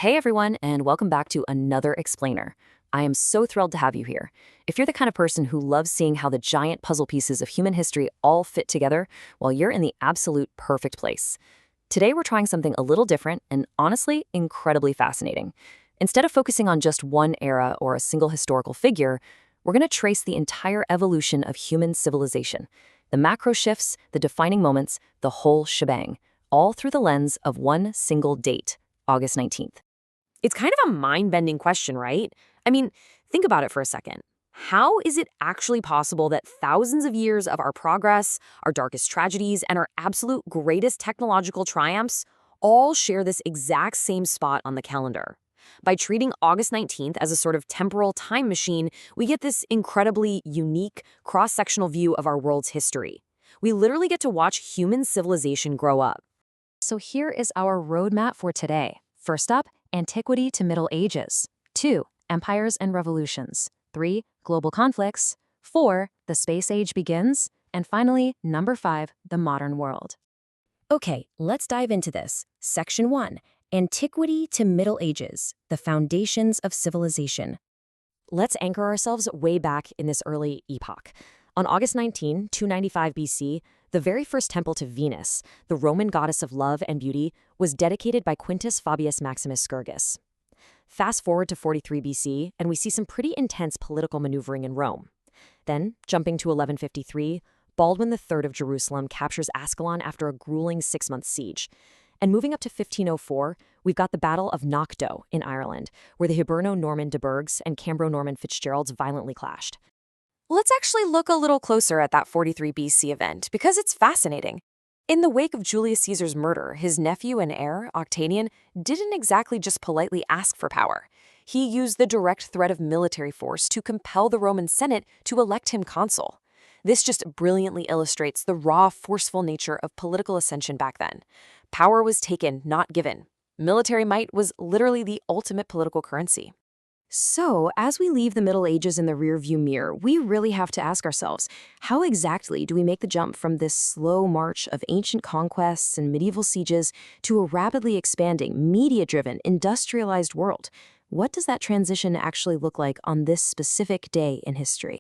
Hey everyone, and welcome back to another explainer. I am so thrilled to have you here. If you're the kind of person who loves seeing how the giant puzzle pieces of human history all fit together, well, you're in the absolute perfect place. Today we're trying something a little different and honestly incredibly fascinating. Instead of focusing on just one era or a single historical figure, we're going to trace the entire evolution of human civilization. The macro shifts, the defining moments, the whole shebang, all through the lens of one single date, August 19th. It's kind of a mind-bending question, right? I mean, think about it for a second. How is it actually possible that thousands of years of our progress, our darkest tragedies, and our absolute greatest technological triumphs all share this exact same spot on the calendar? By treating August 19th as a sort of temporal time machine, we get this incredibly unique, cross-sectional view of our world's history. We literally get to watch human civilization grow up. So here is our roadmap for today. First up, Antiquity to Middle Ages. 2. Empires and revolutions. 3. Global conflicts. 4. The space age begins. And finally, number 5, the modern world. Okay, let's dive into this. Section 1. Antiquity to Middle Ages, the foundations of civilization. Let's anchor ourselves way back in this early epoch. On August 19, 295 BC, the very first temple to Venus, the Roman goddess of love and beauty, was dedicated by Quintus Fabius Maximus Scurgus. Fast forward to 43 BC, and we see some pretty intense political maneuvering in Rome. Then, jumping to 1153, Baldwin III of Jerusalem captures Ascalon after a grueling 6-month siege. And moving up to 1504, we've got the Battle of Knockdoe in Ireland, where the Hiberno-Norman de Burghs and Cambro-Norman Fitzgeralds violently clashed. Let's actually look a little closer at that 43 BC event, because it's fascinating. In the wake of Julius Caesar's murder, his nephew and heir, Octavian, didn't exactly just politely ask for power. He used the direct threat of military force to compel the Roman Senate to elect him consul. This just brilliantly illustrates the raw, forceful nature of political ascension back then. Power was taken, not given. Military might was literally the ultimate political currency. So, as we leave the Middle Ages in the rearview mirror, we really have to ask ourselves, how exactly do we make the jump from this slow march of ancient conquests and medieval sieges to a rapidly expanding, media-driven, industrialized world? What does that transition actually look like on this specific day in history?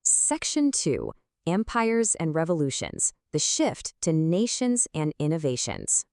Section 2. Empires and Revolutions, the shift to nations and innovations.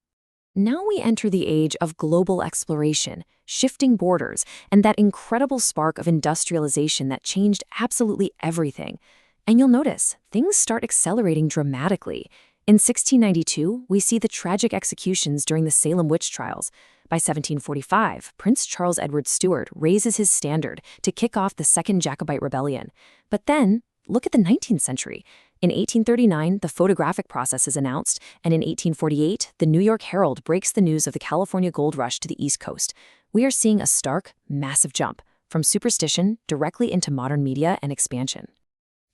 Now we enter the age of global exploration, shifting borders, and that incredible spark of industrialization that changed absolutely everything. And you'll notice, things start accelerating dramatically. In 1692, we see the tragic executions during the Salem witch trials. By 1745, Prince Charles Edward Stuart raises his standard to kick off the Second Jacobite Rebellion. But then, look at the 19th century. In 1839, the photographic process is announced, and in 1848, the New York Herald breaks the news of the California gold rush to the East Coast. We are seeing a stark, massive jump from superstition directly into modern media and expansion.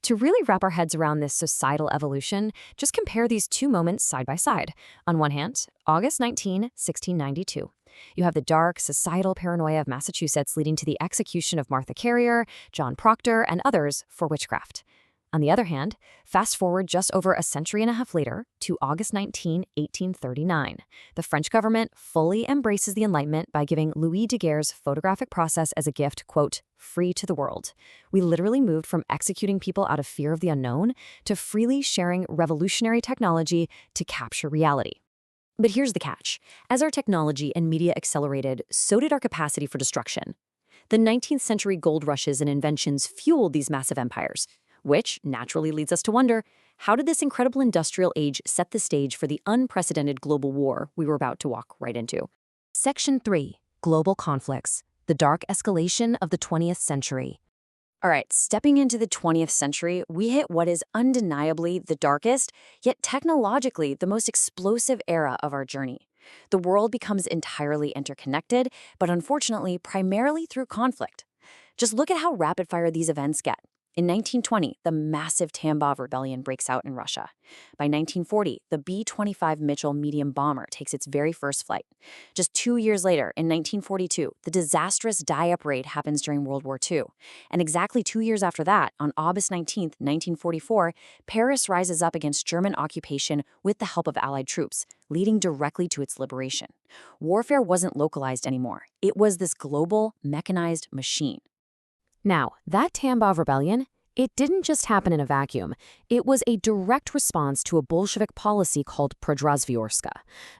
To really wrap our heads around this societal evolution, just compare these two moments side by side. On one hand, August 19, 1692. You have the dark, societal paranoia of Massachusetts leading to the execution of Martha Carrier, John Proctor, and others for witchcraft. On the other hand, fast forward just over a century and a half later to August 19, 1839. The French government fully embraces the Enlightenment by giving Louis Daguerre's photographic process as a gift, quote, free to the world. We literally moved from executing people out of fear of the unknown to freely sharing revolutionary technology to capture reality. But here's the catch. As our technology and media accelerated, so did our capacity for destruction. The 19th century gold rushes and inventions fueled these massive empires, which naturally leads us to wonder, how did this incredible industrial age set the stage for the unprecedented global war we were about to walk right into? Section 3. Global conflicts, the dark escalation of the 20th century. All right, stepping into the 20th century, we hit what is undeniably the darkest, yet technologically the most explosive era of our journey. The world becomes entirely interconnected, but unfortunately primarily through conflict. Just look at how rapid-fire these events get. In 1920, the massive Tambov Rebellion breaks out in Russia. By 1940, the B-25 Mitchell medium bomber takes its very first flight. Just 2 years later, in 1942, the disastrous Dieppe raid happens during World War II. And exactly 2 years after that, on August 19, 1944, Paris rises up against German occupation with the help of Allied troops, leading directly to its liberation. Warfare wasn't localized anymore. It was this global, mechanized machine. Now, that Tambov rebellion, it didn't just happen in a vacuum. It was a direct response to a Bolshevik policy called Продразверстка.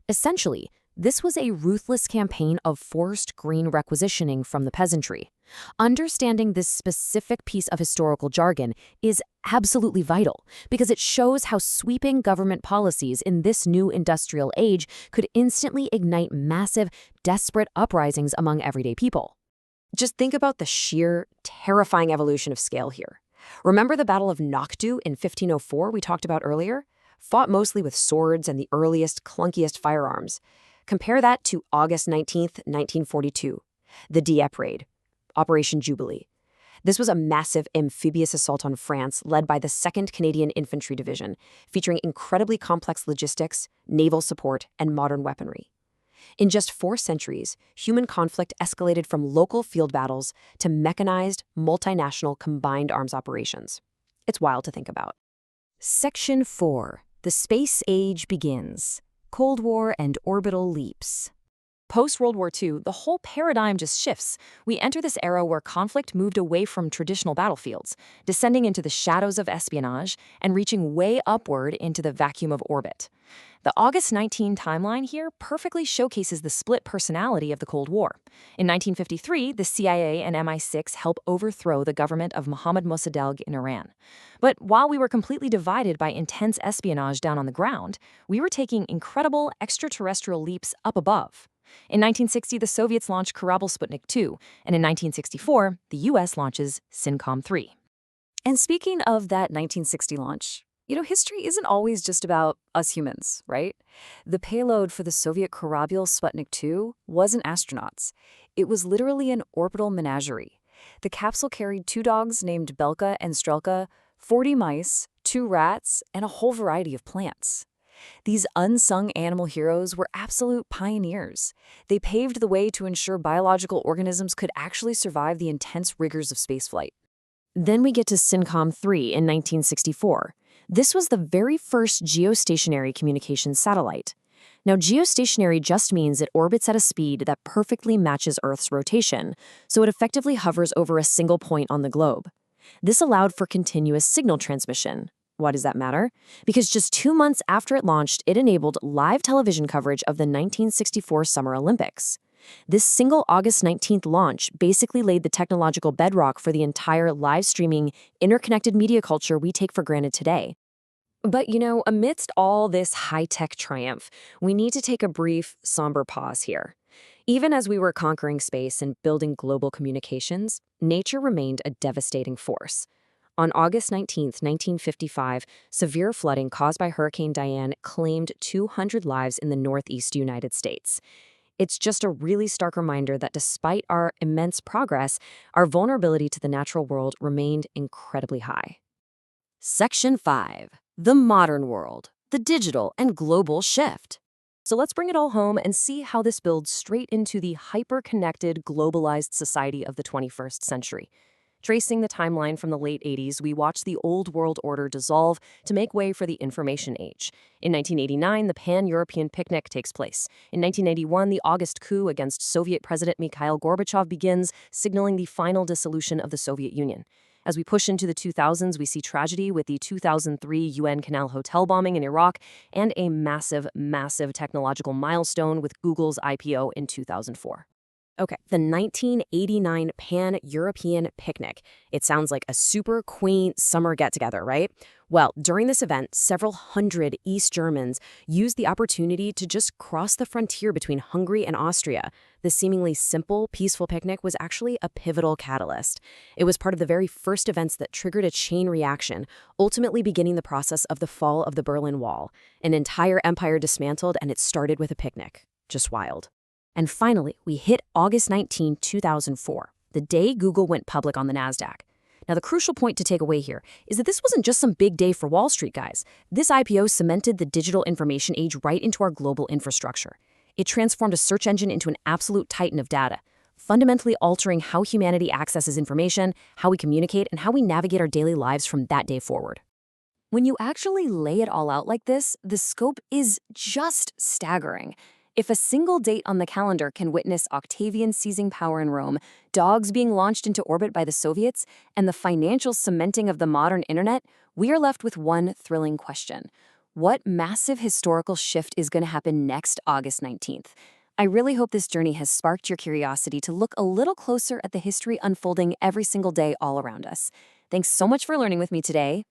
Essentially, this was a ruthless campaign of forced green requisitioning from the peasantry. Understanding this specific piece of historical jargon is absolutely vital because it shows how sweeping government policies in this new industrial age could instantly ignite massive, desperate uprisings among everyday people. Just think about the sheer, terrifying evolution of scale here. Remember the Battle of Nokdu in 1504 we talked about earlier? Fought mostly with swords and the earliest, clunkiest firearms. Compare that to August 19th, 1942, the Dieppe raid, Operation Jubilee. This was a massive amphibious assault on France led by the 2nd Canadian Infantry Division, featuring incredibly complex logistics, naval support, and modern weaponry. In just 4 centuries, human conflict escalated from local field battles to mechanized, multinational combined arms operations. It's wild to think about. Section 4. The Space Age Begins. Cold War and Orbital Leaps. Post-World War II, the whole paradigm just shifts. We enter this era where conflict moved away from traditional battlefields, descending into the shadows of espionage and reaching way upward into the vacuum of orbit. The August 19 timeline here perfectly showcases the split personality of the Cold War. In 1953, the CIA and MI6 help overthrow the government of Mohammad Mossadegh in Iran. But while we were completely divided by intense espionage down on the ground, we were taking incredible extraterrestrial leaps up above. In 1960, the Soviets launched Korabl Sputnik 2, and in 1964, the US launches SYNCOM 3. And speaking of that 1960 launch, history isn't always just about us humans, right? The payload for the Soviet Korabl Sputnik 2 wasn't astronauts. It was literally an orbital menagerie. The capsule carried 2 dogs named Belka and Strelka, 40 mice, 2 rats, and a whole variety of plants. These unsung animal heroes were absolute pioneers. They paved the way to ensure biological organisms could actually survive the intense rigors of spaceflight. Then we get to SYNCOM 3 in 1964. This was the very first geostationary communications satellite. Now, geostationary just means it orbits at a speed that perfectly matches Earth's rotation, so it effectively hovers over a single point on the globe. This allowed for continuous signal transmission. Why does that matter? Because just 2 months after it launched, it enabled live television coverage of the 1964 Summer Olympics. This single August 19th launch basically laid the technological bedrock for the entire live streaming, interconnected media culture we take for granted today. But amidst all this high-tech triumph, we need to take a brief, somber pause here. Even as we were conquering space and building global communications, nature remained a devastating force. On August 19, 1955, severe flooding caused by Hurricane Diane claimed 200 lives in the northeast United States. It's just a really stark reminder that despite our immense progress, our vulnerability to the natural world remained incredibly high. Section 5. The Modern World, the Digital and Global Shift. So let's bring it all home and see how this builds straight into the hyper-connected, globalized society of the 21st century. Tracing the timeline from the late 80s, we watch the old world order dissolve to make way for the information age. In 1989, the Pan-European picnic takes place. In 1981, the August coup against Soviet President Mikhail Gorbachev begins, signaling the final dissolution of the Soviet Union. As we push into the 2000s, we see tragedy with the 2003 UN Canal Hotel bombing in Iraq and a massive, massive technological milestone with Google's IPO in 2004. Okay, the 1989 Pan-European Picnic. It sounds like a super quaint summer get-together, right? Well, during this event, several hundred East Germans used the opportunity to just cross the frontier between Hungary and Austria. The seemingly simple, peaceful picnic was actually a pivotal catalyst. It was part of the very first events that triggered a chain reaction, ultimately beginning the process of the fall of the Berlin Wall. An entire empire dismantled, and it started with a picnic. Just wild. And finally, we hit August 19, 2004, the day Google went public on the NASDAQ. Now, the crucial point to take away here is that this wasn't just some big day for Wall Street, guys. This IPO cemented the digital information age right into our global infrastructure. It transformed a search engine into an absolute titan of data, fundamentally altering how humanity accesses information, how we communicate, and how we navigate our daily lives from that day forward. When you actually lay it all out like this, the scope is just staggering. If a single date on the calendar can witness Octavian seizing power in Rome, dogs being launched into orbit by the Soviets, and the financial cementing of the modern internet, we are left with one thrilling question. What massive historical shift is going to happen next August 19th? I really hope this journey has sparked your curiosity to look a little closer at the history unfolding every single day all around us. Thanks so much for learning with me today.